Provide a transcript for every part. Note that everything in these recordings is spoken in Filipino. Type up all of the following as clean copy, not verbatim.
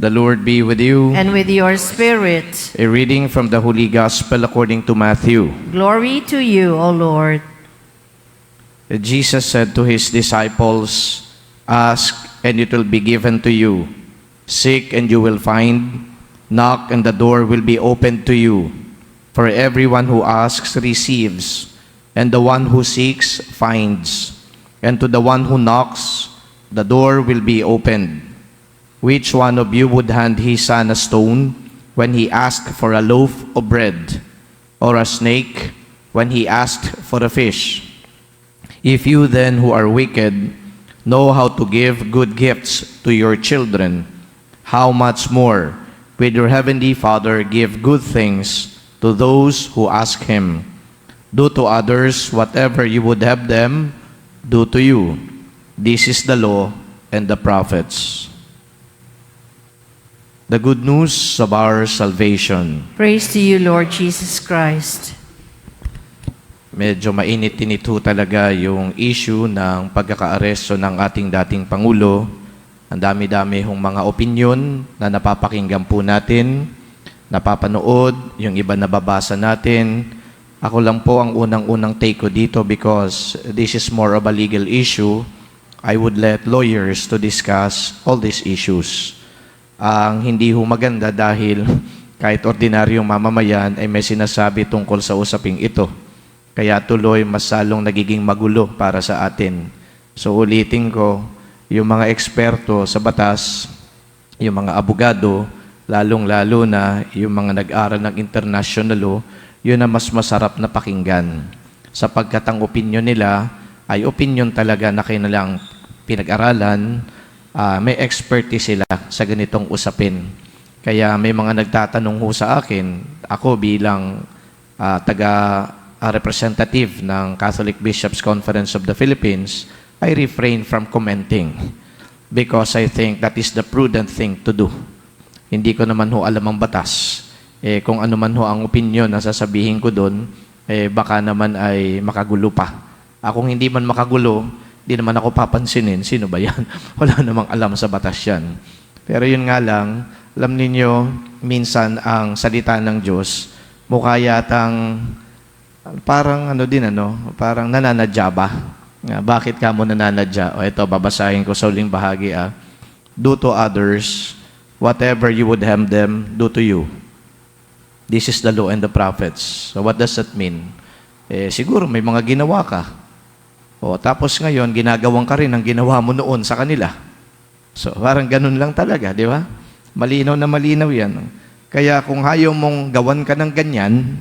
The Lord be with you. And with your spirit. A reading from the Holy Gospel according to Matthew. Glory to you, O Lord. Jesus said to his disciples, "Ask, and it will be given to you. Seek, and you will find. Knock, and the door will be opened to you. For everyone who asks receives, and the one who seeks finds. And to the one who knocks, the door will be opened. Which one of you would hand his son a stone when he asked for a loaf of bread, or a snake when he asked for a fish? If you then, who are wicked, know how to give good gifts to your children, how much more will your heavenly Father give good things to those who ask him? Do to others whatever you would have them do to you. This is the law and the prophets." The good news of our salvation. Praise to you, Lord Jesus Christ. Medyo mainit-init ho talaga yung issue ng pagkakaaresto ng ating dating Pangulo. Ang dami-dami hong mga opinyon na napapakinggan po natin, napapanood, yung iba nababasa natin. Ako lang po ang unang-unang take ko dito because this is more of a legal issue. I would let lawyers to discuss all these issues. Ang hindi ho maganda dahil kahit ordinaryong mamamayan ay may sinasabi tungkol sa usaping ito. Kaya tuloy mas salong nagiging magulo para sa atin. So ulitin ko, yung mga eksperto sa batas, yung mga abogado, lalong-lalo na yung mga nag-aral ng international law, yun ang mas masarap na pakinggan. Sapagkat ang opinion nila ay opinion talaga na kanilang pinag-aralan, may expertise sila sa ganitong usapin. Kaya may mga nagtatanong ho sa akin, ako bilang representative ng Catholic Bishops' Conference of the Philippines, I refrain from commenting because I think that is the prudent thing to do. Hindi ko naman ho alam ang batas. Kung ano man ho ang opinion na sasabihin ko doon, baka naman ay makagulo pa. Akong hindi man makagulo, di naman ako papansinin, sino ba yan? Wala namang alam sa batas yan. Pero yun nga lang, alam ninyo, minsan ang salita ng Diyos, mukha yatang parang parang nananadya ba? Bakit ka mo nananadya? O ito, babasahin ko sa uling bahagi. Do to others whatever you would have them do to you. This is the law and the prophets. So what does that mean? Siguro may mga ginawa ka. O tapos ngayon, ginagawang ka rin ang ginawa mo noon sa kanila. So parang ganun lang talaga, di ba? Malinaw na malinaw yan. Kaya kung ayaw mong gawan ka ng ganyan,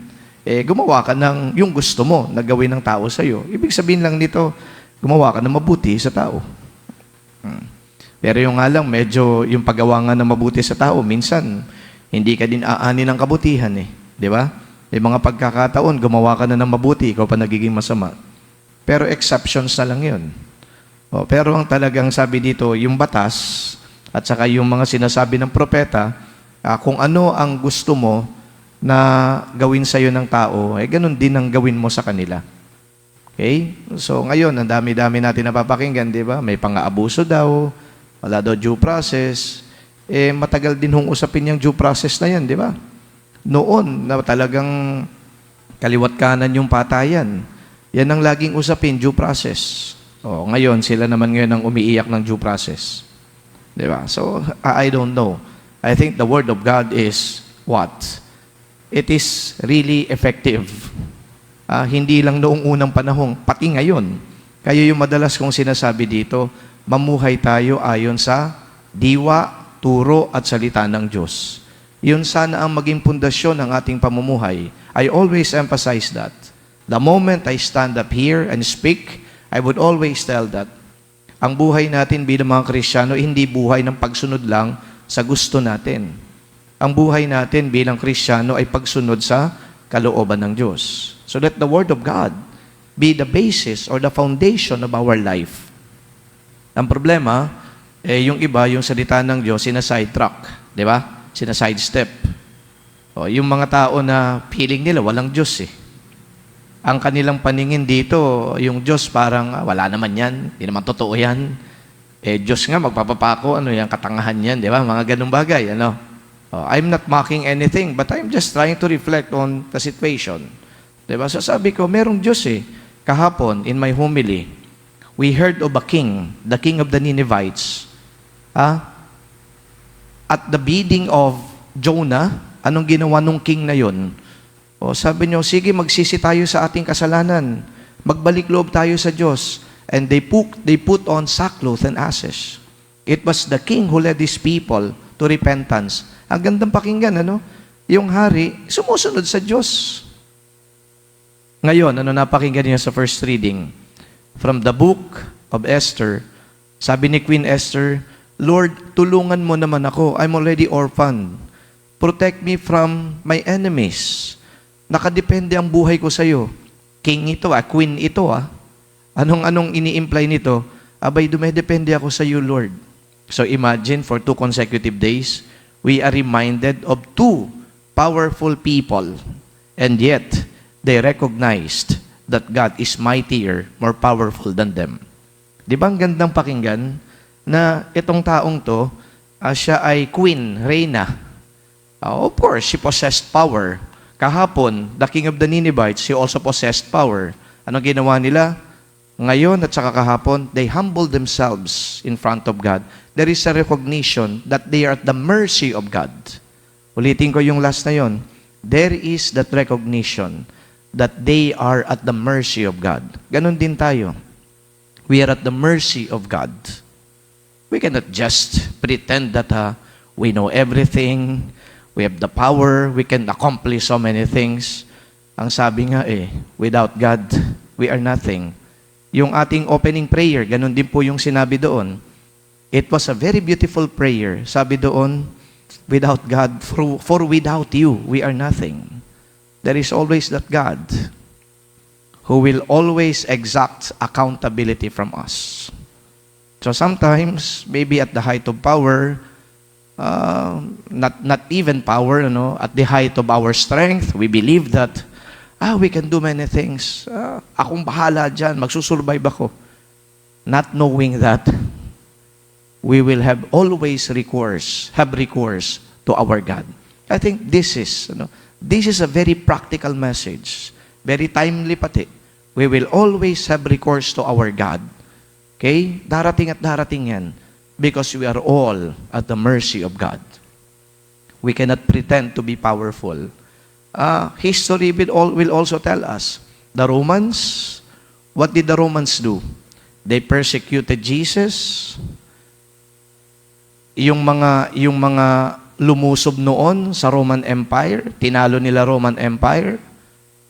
gumawa ka ng yung gusto mo na gawin ng tao sa iyo. Ibig sabihin lang nito, gumawa ka ng mabuti sa tao. Pero yung nga lang, medyo yung paggawa nga ng mabuti sa tao, minsan, hindi ka din aani ng kabutihan Di ba? May mga pagkakataon, gumawa ka na ng mabuti, ikaw pa nagiging masama. Pero exceptions na lang yun. Pero ang talagang sabi dito, yung batas, at saka yung mga sinasabi ng propeta, kung ano ang gusto mo na gawin sa iyo ng tao, ganun din ang gawin mo sa kanila. Okay? So ngayon, ang dami-dami natin napapakinggan, di ba? May pang-aabuso daw, wala daw due process. Matagal din hong usapin yung due process na yan, di ba? Noon, na talagang kaliwat kanan yung patayan. Yan ang laging usapin, due process. Ngayon, sila naman ngayon ang umiiyak ng due process. Di ba? So, I don't know. I think the Word of God is what? It is really effective. Hindi lang noong unang panahon, pati ngayon. Kaya yung madalas kong sinasabi dito, mamuhay tayo ayon sa diwa, turo at salita ng Diyos. Yun sana ang maging pundasyon ng ating pamumuhay. I always emphasize that. The moment I stand up here and speak, I would always tell that ang buhay natin bilang mga Kristiyano, hindi buhay ng pagsunod lang sa gusto natin. Ang buhay natin bilang Kristiyano ay pagsunod sa kalooban ng Diyos. So let the Word of God be the basis or the foundation of our life. Ang problema, yung iba, yung salita ng Diyos, sina-sidetrack. Di ba? Sina-sidestep. Yung mga tao na feeling nila, walang Diyos Ang kanilang paningin dito, yung Diyos parang, wala naman yan, hindi naman totoo yan. Diyos nga, magpapapako, ano yan, katangahan yan, di ba? Mga ganung bagay, ano? I'm not mocking anything, but I'm just trying to reflect on the situation. Di ba? So sabi ko, merong Diyos eh. Kahapon, in my homily, we heard of a king, the king of the Ninevites. At the bidding of Jonah, anong ginawa nung king na yun? Sabi niyo, sige, magsisi tayo sa ating kasalanan. Magbalik loob tayo sa Diyos. And they put on sackcloth and ashes. It was the king who led his people to repentance. Ang gandang pakinggan, ano? Yung hari, sumusunod sa Diyos. Ngayon, ano napakinggan niyo sa first reading? From the book of Esther, sabi ni Queen Esther, Lord, tulungan mo naman ako. I'm already orphaned. Protect me from my enemies. Nakadepende ang buhay ko sa iyo. King ito, queen ito, Anong ini-imply nito? Abay, dumedepende ako sa iyo, Lord. So imagine, for 2 consecutive days, we are reminded of 2 powerful people. And yet, they recognized that God is mightier, more powerful than them. Di ba ang gandang pakinggan na itong taong to, siya ay queen, reyna. Of course, she possessed power. Kahapon, the king of the Ninevites, he also possessed power. Ano ginawa nila? Ngayon at saka kahapon, they humbled themselves in front of God. There is a recognition that they are at the mercy of God. Ulitin ko yung last na yon. There is that recognition that they are at the mercy of God. Ganon din tayo. We are at the mercy of God. We cannot just pretend that we know everything, we have the power, we can accomplish so many things. Ang sabi nga without God, we are nothing. Yung ating opening prayer, ganun din po yung sinabi doon. It was a very beautiful prayer. Sabi doon, without God, for without you, we are nothing. There is always that God who will always exact accountability from us. So sometimes, maybe at the height of power, not even power, at the height of our strength, we believe that we can do many things. Akong bahala dyan, magsusurvive ako. Not knowing that we will have always recourse to our God. I think this is a very practical message. Very timely pati. We will always have recourse to our God. Okay? Darating at darating yan. Because we are all at the mercy of God. We cannot pretend to be powerful. History will also tell us, the Romans, what did the Romans do? They persecuted Jesus. Yung mga lumusob noon sa Roman Empire, tinalo nila Roman Empire,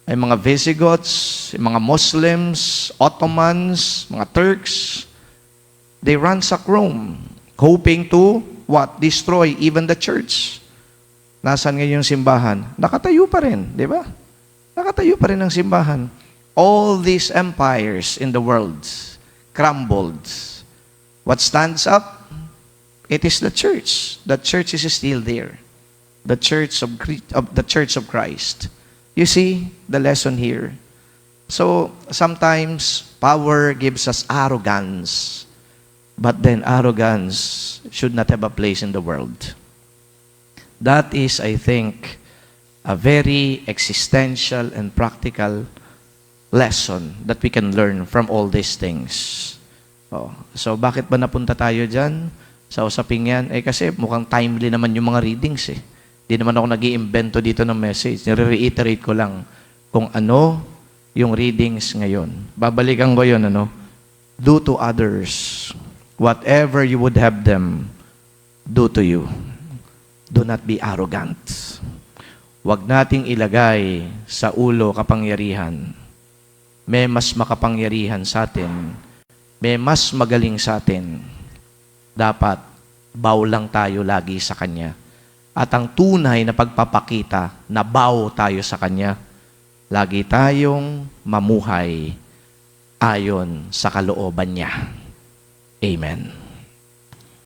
ay mga Visigoths, mga Muslims, Ottomans, mga Turks, they ransacked Rome, hoping to, destroy even the church. Nasaan ngayon yung simbahan? Nakatayo pa rin, di ba? Nakatayo pa rin ang simbahan. All these empires in the world crumbled. What stands up? It is the church. The church is still there. The church of Christ. You see the lesson here. So sometimes power gives us arrogance, but then arrogance should not have a place in the world. That is, I think, a very existential and practical lesson that we can learn from all these things. So bakit ba napunta tayo dyan sa usaping yan? Kasi mukhang timely naman yung mga readings Di naman ako nag-iimbento dito ng message. Nire-reiterate ko lang kung ano yung readings ngayon. Babalikan ko yun, Do to others whatever you would have them do to you. Do not be arrogant. Huwag nating ilagay sa ulo kapangyarihan. May mas makapangyarihan sa atin. May mas magaling sa atin. Dapat bow lang tayo lagi sa Kanya. At ang tunay na pagpapakita na bow tayo sa Kanya, lagi tayong mamuhay ayon sa kalooban niya. Amen.